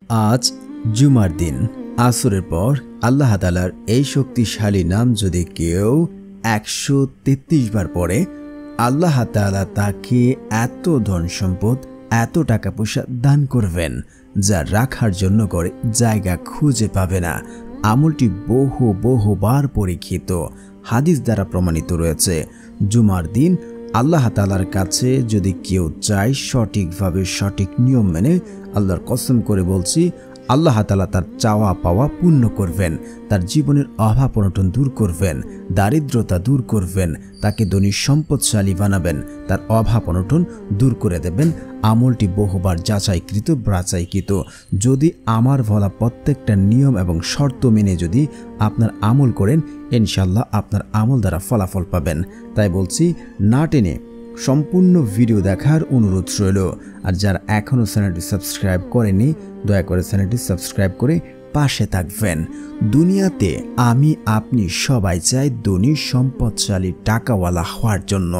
আজ জুমার দিন আসরের পর আল্লাহ তাআলার এই শক্তিশালী নাম যদি কেউ 133 বার পড়ে, আল্লাহ তাআলা তাকে এত ধন সম্পদ, এত টাকা পয়সা দান করবেন যা রাখার জন্য করে জায়গা খুঁজে পাবে না। আমলটি বহুবার পরীক্ষিত, হাদিস দ্বারা প্রমাণিত রয়েছে। জুমার দিন আল্লাহ তাআলার কাছে যদি কেউ চায় সঠিকভাবে, সঠিক নিয়ম মেনে, আল্লাহর কসম করে বলছি, আল্লাহ তাআলা তার চাওয়া পাওয়া পূর্ণ করবেন, তার জীবনের অভাব অনটন দূর করবেন, দারিদ্রতা দূর করবেন, তাকে ধনী সম্পদশালী বানাবেন, তার অভাব অনটন দূর করে দেবেন। আমলটি বহুবার যাচাইকৃত, বাছাইকৃত। যদি আমার বলা প্রত্যেকটা নিয়ম এবং শর্ত মেনে যদি আপনার আমল করেন, ইনশাআল্লাহ আপনার আমল দ্বারা ফলাফল পাবেন। তাই বলছি, না টেনে সম্পূর্ণ ভিডিও দেখার অনুরোধ রইল। আর যারা এখনও চ্যানেলটি সাবস্ক্রাইব করেনি, দয়া করে চ্যানেলটি সাবস্ক্রাইব করে পাশে থাকবেন। দুনিয়াতে আমি আপনি সবাই চাই ধনী সম্পদশালী টাকাওয়ালা হওয়ার জন্য,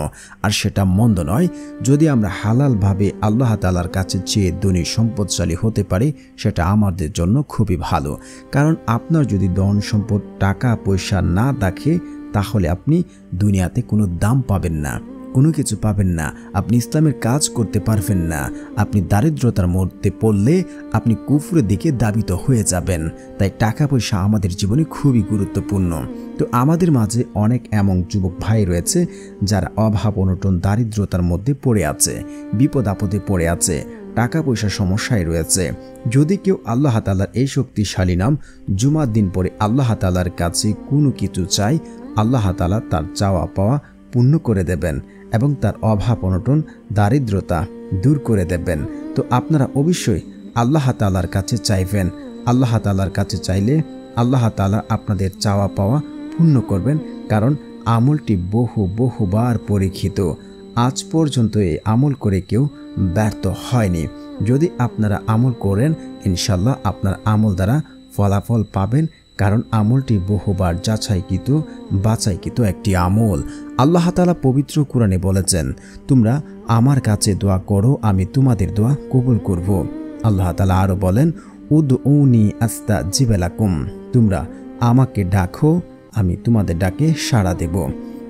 আর সেটা মন্দ নয়। যদি আমরা হালালভাবে আল্লাহ তাআলার কাছে চেয়ে ধনী সম্পদশালী হতে পারি, সেটা আমাদের জন্য খুবই ভালো। কারণ আপনার যদি ধন সম্পদ, টাকা পয়সা না থাকে, তাহলে আপনি দুনিয়াতে কোনো দাম পাবেন না, কোনো কিছু পাবেন না। আপনি ইসলামের কাজ করতে পারবেন না। আপনি দারিদ্রতার মধ্যে পড়লে আপনি কুফরের দিকে দাবিত হয়ে যাবেন। তাই টাকা পয়সা আমাদের জীবনে খুবই গুরুত্বপূর্ণ। তো আমাদের মাঝে অনেক এমন যুবক ভাই রয়েছে যারা অভাব অনটন, দারিদ্রতার মধ্যে পড়ে আছে, বিপদ আপদে পড়ে আছে, টাকা পয়সার সমস্যায় রয়েছে। যদি কেউ আল্লাহ তাআলার এই শক্তিশালী নাম জুমার দিন পরে আল্লাহ তাআলার কাছে কোনো কিছু চায়, আল্লাহ তাআলা তার চাওয়া পাওয়া পূর্ণ করে দেবেন এবং তার অভাব অনটন, দারিদ্রতা দূর করে দেবেন। তো আপনারা অবশ্যই আল্লাহ তাআলার কাছে চাইবেন। আল্লাহ তাআলার কাছে চাইলে আল্লাহ তাআলা আপনাদের চাওয়া পাওয়া পূর্ণ করবেন। কারণ আমলটি বহুবার পরীক্ষিত। আজ পর্যন্ত এই আমল করে কেউ ব্যর্থ হয়নি। যদি আপনারা আমল করেন, ইনশাআল্লাহ আপনার আমল দ্বারা ফলাফল পাবেন। কারণ আমলটি বহুবার যাচাইকৃত, বাছাইকৃত একটি আমল। আল্লাহ তাআলা পবিত্র কোরআনে বলেছেন, তোমরা আমার কাছে দোয়া করো, আমি তোমাদের দোয়া কবুল করব। আল্লাহ তাআলা আরও বলেন, উদউনি আস্তাজিব লাকুম, তোমরা আমাকে ডাকো, আমি তোমাদের ডাকে সাড়া দেব।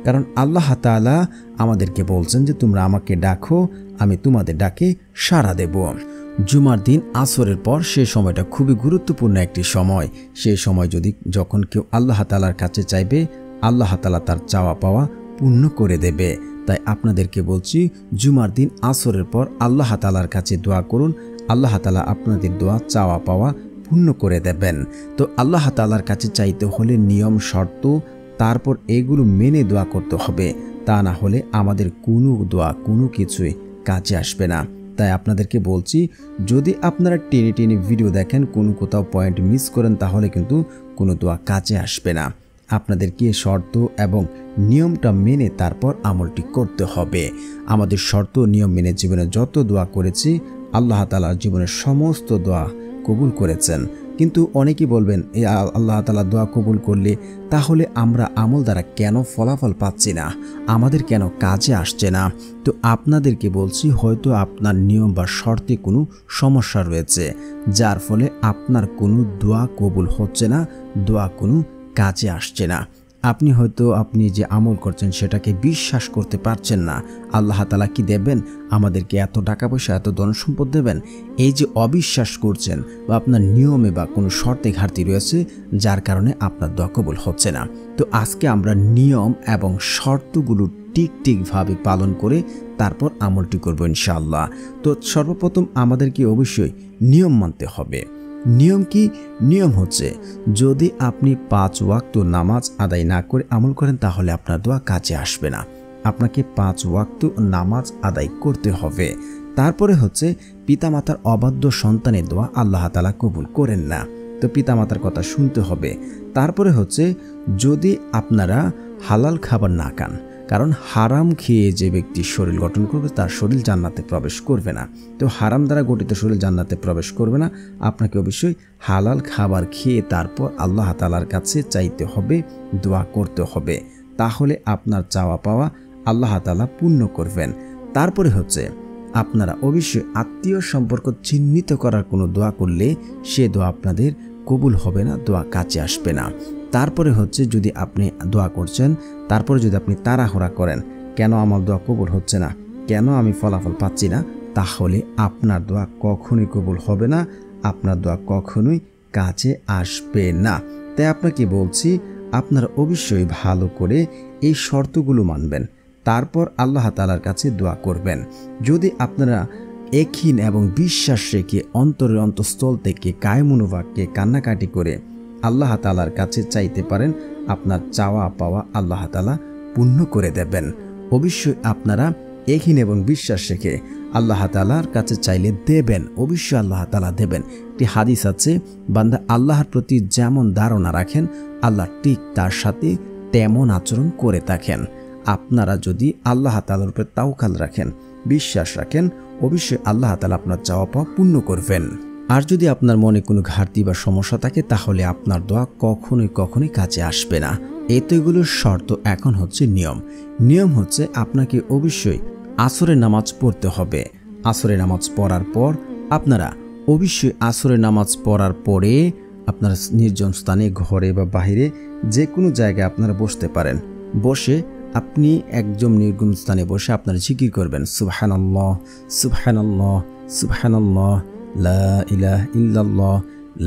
কারণ আল্লাহ তাআলা আমাদেরকে বলছেন যে তোমরা আমাকে ডাকো, আমি তোমাদের ডাকে সাড়া দেব। জুমার দিন আসরের পর সে সময়টা খুবই গুরুত্বপূর্ণ একটি সময়। সেই সময় যখন কেউ আল্লাহ তাআলার কাছে চাইবে, আল্লাহ তাআলা তার চাওয়া পাওয়া পূর্ণ করে দেবে। তাই আপনাদেরকে বলছি, জুমার দিন আসরের পর আল্লাহ তাআলার কাছে দোয়া করুন, আল্লাহ তাআলা আপনাদের দোয়া চাওয়া পাওয়া পূর্ণ করে দেবেন। তো আল্লাহ তাআলার কাছে চাইতে হলে নিয়ম, শর্ত, তারপর এগুলো মেনে দোয়া করতে হবে। তা না হলে আমাদের কোনো দোয়া, কোনো কিছুই কাজে আসবে না। তাই আপনাদেরকে বলছি, যদি আপনারা টেনে ভিডিও দেখেন, কোনো কোথাও পয়েন্ট মিস করেন, তাহলে কিন্তু কোনো দোয়া কাজে আসবে না। আপনাদেরকে শর্ত এবং নিয়মটা মেনে তারপর আমলটি করতে হবে। আমাদের শর্ত নিয়ম মেনে জীবনে যত দোয়া করেছি, আল্লাহ তাআলা জীবনের সমস্ত দোয়া কবুল করেছেন। কিন্তু অনেকেই বলবেন, এই আল্লাহ তাআলা দোয়া কবুল করলে তাহলে আমরা আমল দ্বারা কেন ফলাফল পাচ্ছি না, আমাদের কেন কাজে আসছে না? তো আপনাদেরকে বলছি, হয়তো আপনার নিয়ম বা শর্তে কোনো সমস্যা রয়েছে, যার ফলে আপনার কোনো দোয়া কবুল হচ্ছে না, দোয়া কোনো কাজে আসছে না। আপনি যে আমল করছেন সেটাকে বিশ্বাস করতে পারছেন না। আল্লাহ তাআলা কি দেবেন? আমাদেরকে এত টাকা পয়সা, এত ধন সম্পদ দেবেন? এই যে অবিশ্বাস করছেন, বা আপনার নিয়মে বা কোনো শর্তে ঘাটতি রয়েছে, যার কারণে আপনার দোয়া কবুল হচ্ছে না। তো আজকে আমরা নিয়ম এবং শর্তগুলো ঠিকভাবে পালন করে তারপর আমলটি করব ইনশাআল্লাহ। তো সর্বপ্রথম আমাদেরকে অবশ্যই নিয়ম মানতে হবে। নিয়ম কি? নিয়ম হচ্ছে, যদি আপনি 5 ওয়াক্ত নামাজ আদায় না করে আমল করেন, তাহলে আপনার দোয়া কাজে আসবে না। আপনাকে 5 ওয়াক্ত নামাজ আদায় করতে হবে। তারপরে হচ্ছে, পিতামাতার অবাধ্য সন্তানের দোয়া আল্লাহ তাআলা কবুল করেন না। তো পিতামাতার কথা শুনতে হবে। তারপরে হচ্ছে, যদি আপনারা হালাল খাবার না খান, কারণ হারাম খেয়ে যে ব্যক্তি শরীর গঠন করবে, তার শরীর জান্নাতে প্রবেশ করবে না। তো হারাম দ্বারা গঠিত শরীর জান্নাতে প্রবেশ করবে না। আপনাকে অবশ্যই হালাল খাবার খেয়ে তারপর আল্লাহ তাআলার কাছে চাইতে হবে, দোয়া করতে হবে। তাহলে আপনার চাওয়া পাওয়া আল্লাহ তাআলা পূর্ণ করবেন। তারপরে হচ্ছে, আপনারা অবশ্যই আত্মীয় সম্পর্ক চিহ্নিত করার কোনো দোয়া করলে সে দোয়া আপনাদের কবুল হবে না, দোয়া কাছে আসবে না। তারপরে হচ্ছে যদি আপনি দোয়া করছেন, তারপরে যদি আপনি তাড়াহুড়া করেন, কেন আমার দোয়া কবুল হচ্ছে না, কেন আমি ফলাফল পাচ্ছি না, তাহলে আপনার দোয়া কখনোই কবুল হবে না, আপনার দোয়া কখনোই কাছে আসবে না। তাই আপনাকে বলছি, আপনারা অবশ্যই ভালো করে এই শর্তগুলো মানবেন, তারপর আল্লাহ তাআলার কাছে দোয়া করবেন। যদি আপনারা একহীন এবং বিশ্বাস রেখে অন্তরের অন্তঃস্থল থেকে কায়মনোবাক্যে কান্নাকাটি করে আল্লাহ তাআলার কাছে চাইতে পারেন, আপনার চাওয়া পাওয়া আল্লাহ তাআলা পূর্ণ করে দেবেন। অবশ্যই আপনারা একহীন এবং বিশ্বাস রেখে আল্লাহ তাআলার কাছে চাইলে দেবেন, অবশ্যই আল্লাহ তাআলা দেবেন। একটি হাদিস আছে, বান্দা আল্লাহর প্রতি যেমন ধারণা রাখেন আল্লাহ ঠিক তার সাথে তেমন আচরণ করে থাকেন। আপনারা যদি আল্লাহ তাআলার উপর তাওয়াক্কুল রাখেন, বিশ্বাস রাখেন, অবশ্যই আল্লাহ তাআলা আপনার চাওয়া পাওয়া পূর্ণ করবেন। আর যদি আপনার মনে কোনো ঘাটতি বা সমস্যা থাকে তাহলে আপনার দোয়া কখনোই কাছে আসবে না। এতগুলোর শর্ত। এখন হচ্ছে নিয়ম হচ্ছে আপনাকে অবশ্যই আসরের নামাজ পড়তে হবে। আসরের নামাজ পড়ার পর আপনারা অবশ্যই আসরের নামাজ পড়ার পরে আপনারা নির্জন স্থানে, ঘরে বা বাইরে যে কোনো জায়গায় আপনারা বসতে পারেন। বসে আপনি একদম নির্গুণ স্থানে বসে আপনারা জিকির করবেন, সুবহানাল্লাহ সুবহানাল্লাহ সুবহানাল্লাহ, লা ইলাহা ইল্লাল্লাহ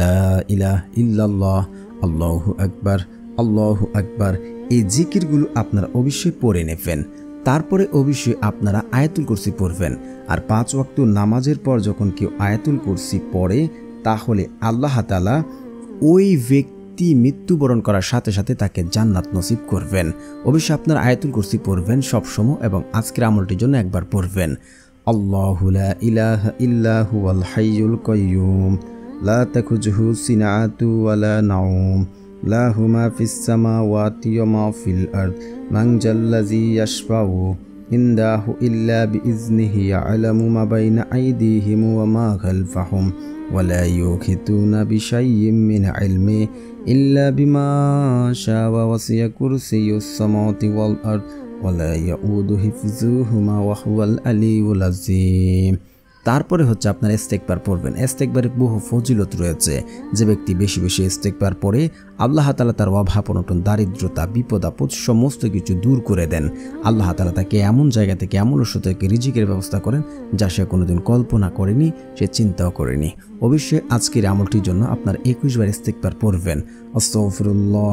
লা ইলাহা ইল্লাল্লাহ, আল্লাহু আকবার আল্লাহু আকবার। এই জিকিরগুলো আপনারা অবশ্যই পড়ে নেবেন। তারপরে অবশ্যই আপনারা আয়াতুল কুরসি পড়বেন। আর 5 ওয়াক্ত নামাজের পর যখন কেউ আয়াতুল কুরসি পড়ে তাহলে আল্লাহ তাআলা ওই ব্যক্তি মৃত্যুবরণ করার সাথে সাথে তাকে জান্নাত নসিব করবেন। অবশ্যই আপনারা আয়াতুল কুরসি পড়বেন সবসময় এবং আজকের আমলটির জন্য একবার পড়বেন, আল্লাহু লা ইলাহা ইল্লা হুয়াল হাইয়ুল কাইয়্যুম লা তাখুযুহু সিনাতু ওয়ালা নাওম লাহু মা ফিস সামাওয়াতি ওয়া মা ফিল আরদ মান জাল্লাযী ইয়াশফাউ ইনদাহু ইল্লা বিইজনিহি ইয়ালামু মা বাইনা আইদিহিম ওয়া মা খালফাহুম ওয়া লা ইউহিতুনা বিশাইইম মিন ইলমিহি ইল্লা বিমা শাআ ওয়া ওয়াসি'a কুরসিয়ুস সামাওয়াতি ওয়াল আরদ ওয়া লা ইয়াউদু হিফযুহুমা ওয়া হুয়াল আলিয়্যুল আযীম। তারপরে হচ্ছে আপনারা ইস্তেগফার পড়বেন। ইস্তেগফারের বহু ফজিলত রয়েছে। যে ব্যক্তি বেশি বেশি ইস্তেগফার পড়ে আল্লাহ তাআলা তার অভাব অনটন, দারিদ্রতা, বিপদ আপদ সমস্ত কিছু দূর করে দেন। আল্লাহ তাআলা তাকে এমন জায়গা থেকে, এমন উৎস থেকে রিজিকের ব্যবস্থা করেন যা সে কোনোদিন কল্পনা করেনি, সে চিন্তাও করেনি। অবশ্যই আজকের আমলটির জন্য আপনার 21 বার ইস্তেগফার পড়বেন, আস্তাগফিরুল্লাহ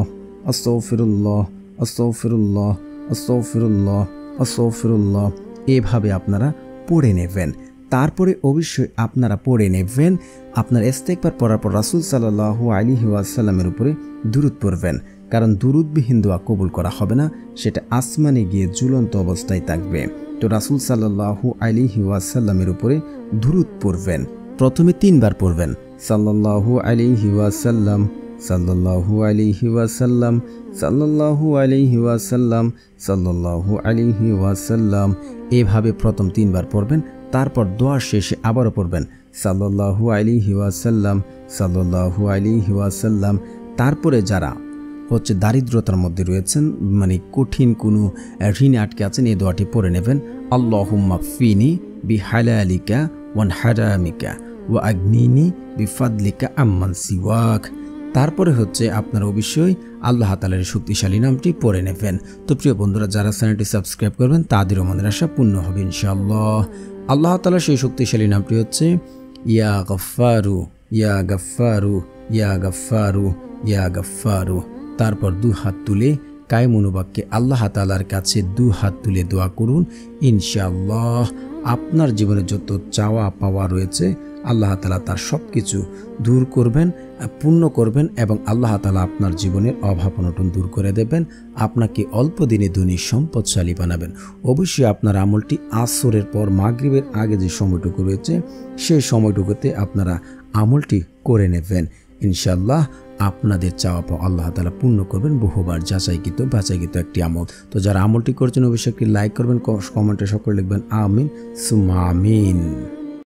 আস্তাগফিরুল্লাহ আস্তাগফিরুল্লাহ আস্তাগফিরুল্লাহ আস্তাগফিরুল্লাহ, এভাবে আপনারা পড়ে নেবেন। তারপরে অবশ্যই আপনারা পড়ে নেবেন, আপনার ইস্তেগফার পড়ার পর রাসূল সাল্লাল্লাহু আলাইহি ওয়াসাল্লামের উপরে দুরূদ পড়বেন, কারণ দুরূদবিহীন দোয়া কবুল করা হবে না, সেটা আসমানে গিয়ে ঝুলন্ত অবস্থায় থাকবে। তো রাসূল সাল্লাল্লাহু আলাইহি ওয়াসাল্লামের উপরে দুরূদ পড়বেন। প্রথমে 3 বার পড়বেন, সাল্লাল্লাহু আলাইহি ওয়াসাল্লাম সাল্লাল্লাহু আলাইহি ওয়াসাল্লাম সাল্লাল্লাহু আলাইহি ওয়াসাল্লাম সাল্লাল্লাহু আলাইহি ওয়াসাল্লাম, এভাবে প্রথম 3 বার পড়বেন। তারপর দোয়া শেষে আবারও পড়বেন, সাল্লাল্লাহু আলাইহি ওয়াসাল্লাম সাল্লাল্লাহু আলাইহি ওয়াসাল্লাম। তারপরে যারা হচ্ছে দারিদ্রতার মধ্যে রয়েছেন, মানে কঠিন কোনো ঋণে আটকে আছেন, এই দোয়াটি পড়ে নেবেন, আল্লাহুম্মা ফিনি বিহালালিকা ওয়ান হারামিকা ওয়া আগনিনি বিফাদলিকা আম্মান সিওয়াক। তারপরে হচ্ছে আপনারা অবশ্যই আল্লাহ তাআলার শক্তিশালী নামটি পড়ে নেবেন। তো প্রিয় বন্ধুরা, যারা চ্যানেলটি সাবস্ক্রাইব করবেন তাদেরও মনের আশা পূর্ণ হবে ইনশাআল্লাহ। আল্লাহ তাআলার সেই শক্তিশালী নামটি হচ্ছে ইয়া গফফারু ইয়া গফফারু ইয়া গফফারু ইয়া গফফারু। তারপর 2 হাত তুলে কায়মনোবাক্যে আল্লাহ তাআলার কাছে 2 হাত তুলে দোয়া করুন, ইনশাআল্লাহ আপনার জীবনে যত চাওয়া পাওয়া রয়েছে আল্লাহ তাআলা তার সব কিছু দূর করবেন, পূর্ণ করবেন এবং আল্লাহ তাআলা আপনার জীবনের অভাব অনটন দূর করে দেবেন, আপনাকে অল্প দিনে ধনী সম্পদশালী বানাবেন। অবশ্যই আপনার আমলটি আসরের পর মাগরিবের আগে যে সময়টুকু রয়েছে সেই সময়টুকুতে আপনারা আমলটি করে নেবেন, ইনশাআল্লাহ আপনাদের চাওয়া পাওয়া আল্লাহ তাআলা পূর্ণ করবেন। বহুবার যাচাইকৃত বাছাইকৃত একটি আমল। তো যারা আমলটি করছেন অবশ্যই একটি লাইক করবেন, কমেন্টে সকলে লিখবেন আমিন সুম্মা আমিন।